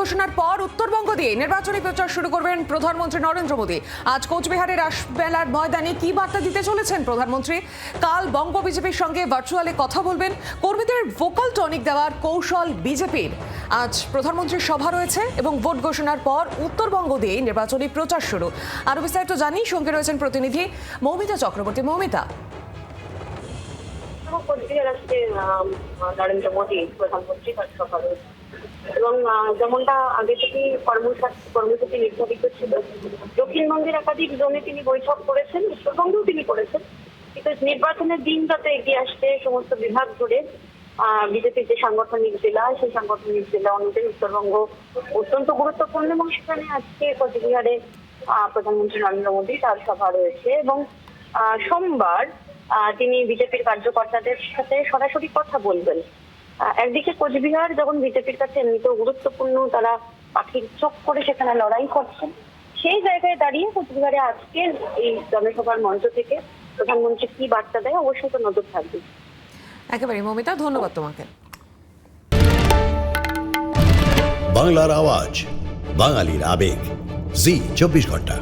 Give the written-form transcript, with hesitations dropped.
ঘোষণার পর উত্তরবঙ্গ দিয়ে নির্বাচনী প্রচার শুরু করবেন প্রধানমন্ত্রী নরেন্দ্র মোদী। আজ কোচবিহারের রাসমেলার ময়দানে কি বার্তা দিতে চলেছেন প্রধানমন্ত্রী? কাল বঙ্গ বিজেপির সঙ্গে ভার্চুয়ালি কথা বলবেন। কর্মীদের ভোকাল টনিক দেওয়ার কৌশল বিজেপির। আজ প্রধানমন্ত্রীর সভা রয়েছে এবং ভোট ঘোষণার পর উত্তরবঙ্গ দিয়ে নির্বাচনী প্রচার শুরু। আরো বিস্তারিত জানি, সঙ্গে রয়েছেন প্রতিনিধি মৌমিতা চক্রবর্তী। মৌমিতা, কোচবিহার আজকে নরেন্দ্র মোদী প্রধানমন্ত্রী তার সভা রয়েছে এবং যেমনটা আগে থেকেই কর্মসূচি নির্ধারিত ছিল, দক্ষিণবঙ্গের একাধিক জোনে তিনি বৈঠক করেছেন, উত্তরবঙ্গেও তিনি করেছেন। কিন্তু নির্বাচনের দিন যাতে এগিয়ে আসছে, সমস্ত বিভাগ জুড়ে বিজেপির যে সাংগঠনিক জেলা, সেই সাংগঠনিক জেলা অনুযায়ী উত্তরবঙ্গ অত্যন্ত গুরুত্বপূর্ণ এবং সেখানে আজকে কোচবিহারে প্রধানমন্ত্রী নরেন্দ্র মোদী তার সভা রয়েছে এবং সোমবার তিনি বিজেপির কার্যকর্তাদের সাথে সরাসরি কথা বলবেন। একদিকে কোচবিহার যখন বিজেপির কাছে এমনিতেও গুরুত্বপূর্ণ, তারা পাখির চোখ করে সেখানে লড়াই করছেন, সেই জায়গায় দাঁড়িয়ে কোচবিহারে আজকের এই জনসভার মঞ্চ থেকে প্রধানমন্ত্রী কি বার্তা দেয় অবশ্যই তো নজর থাকবে। একেবারে মৌমিতা, ধন্যবাদ তোমাকে। বাংলার আওয়াজ, বাঙালির আবেগ, জি 24 ঘন্টা।